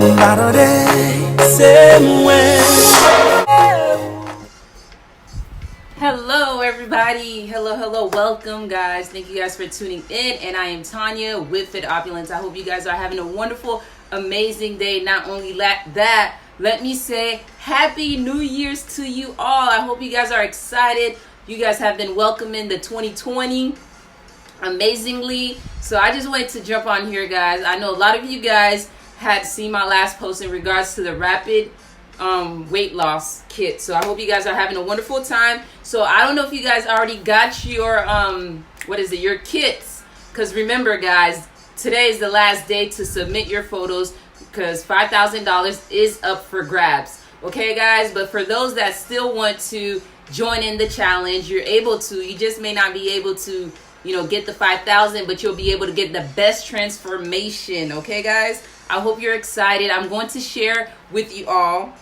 Another day, same way. Hello everybody, hello, welcome guys. Thank you guys for tuning in, and I am Tanya with Fit Opulence. I hope you guys are having a wonderful, amazing day. Not only that, let me say Happy New Year's to you all. I hope you guys are excited. You guys have been welcoming the 2020 amazingly. So I just wanted to jump on here, guys. I know a lot of you guys had seen my last post in regards to the rapid weight loss kit. So I hope you guys are having a wonderful time. So I don't know if you guys already got your your kits, because remember guys, today is the last day to submit your photos, because $5,000 is up for grabs. Okay guys, but for those that still want to join in the challenge, you're able to. You just may not be able to, get the 5,000, but you'll be able to get the best transformation. Okay guys, I hope you're excited. I'm going to share with you all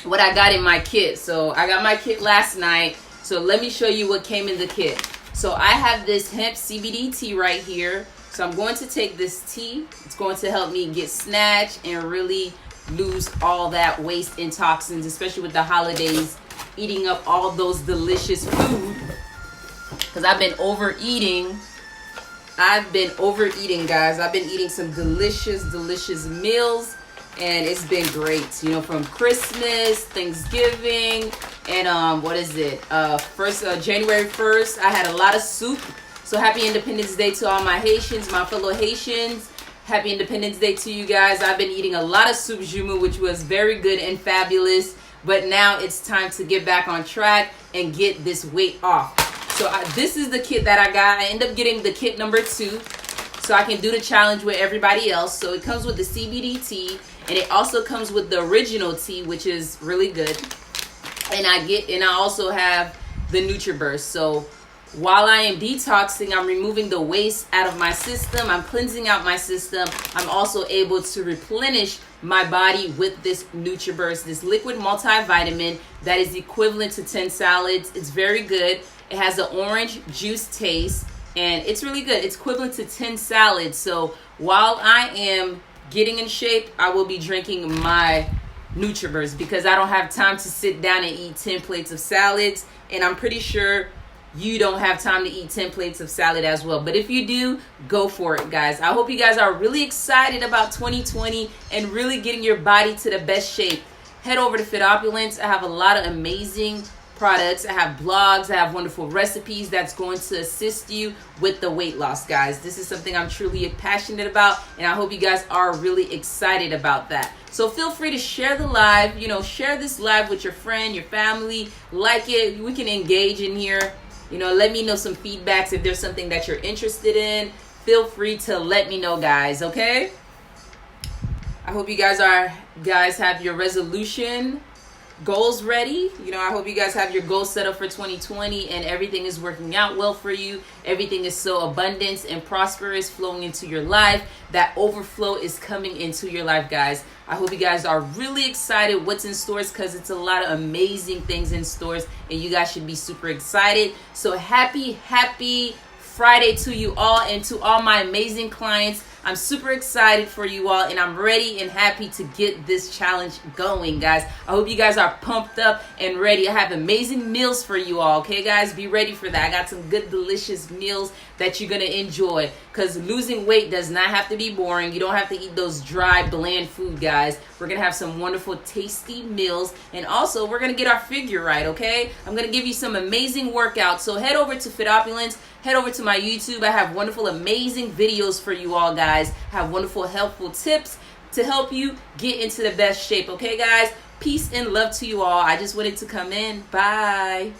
what I got in my kit. So I got my kit last night. So let me show you what came in the kit. So I have this hemp CBD tea right here. So I'm going to take this tea. It's going to help me get snatched and really lose all that waste and toxins, especially with the holidays, eating up all those delicious food. Because I've been overeating, guys. I've been eating some delicious meals, and it's been great. From Christmas, Thanksgiving, and January 1st, I had a lot of soup. So happy Independence Day to all my Haitians, my fellow Haitians. Happy Independence Day to you guys. I've been eating a lot of soup jumu, which was very good and fabulous. But now it's time to get back on track and get this weight off. So this is the kit that I got. I end up getting the kit number 2 so I can do the challenge with everybody else. So it comes with the CBD tea, and it also comes with the original tea, which is really good. And I also have the NutriBurst. So while I am detoxing, I'm removing the waste out of my system. I'm cleansing out my system. I'm also able to replenish my body with this NutriBurst, this liquid multivitamin that is equivalent to 10 salads. It's very good. It has an orange juice taste, and it's really good. It's equivalent to 10 salads. So while I am getting in shape, I will be drinking my NutriBurst, because I don't have time to sit down and eat 10 plates of salads, and I'm pretty sure you don't have time to eat 10 plates of salad as well. But if you do, go for it, guys. I hope you guys are really excited about 2020 and really getting your body to the best shape. Head over to Fit Opulence. I have a lot of amazing products. I have blogs. I have wonderful recipes that's going to assist you with the weight loss, guys. This is something I'm truly passionate about, and I hope you guys are really excited about that. So feel free to share the live. Share this live with your friend, your family. Like it. We can engage in here. Let me know some feedbacks. If there's something that you're interested in, feel free to let me know, guys. Okay? I hope you guys have your resolution goals ready. I hope you guys have your goals set up for 2020, and everything is working out well for you. Everything is so abundant and prosperous flowing into your life. That overflow is coming into your life, guys. I hope you guys are really excited what's in stores, because it's a lot of amazing things in stores, and you guys should be super excited. So happy Friday to you all, and to all my amazing clients. I'm super excited for you all, and I'm ready and happy to get this challenge going, guys. I hope you guys are pumped up and ready. I have amazing meals for you all, okay, guys? Be ready for that. I got some good, delicious meals that you're going to enjoy, because losing weight does not have to be boring. You don't have to eat those dry, bland food, guys. We're going to have some wonderful, tasty meals, and also we're going to get our figure right, okay? I'm going to give you some amazing workouts. So head over to Fit Opulence. Head over to my YouTube. I have wonderful, amazing videos for you all, guys. I have wonderful, helpful tips to help you get into the best shape. Okay, guys? Peace and love to you all. I just wanted to come in. Bye.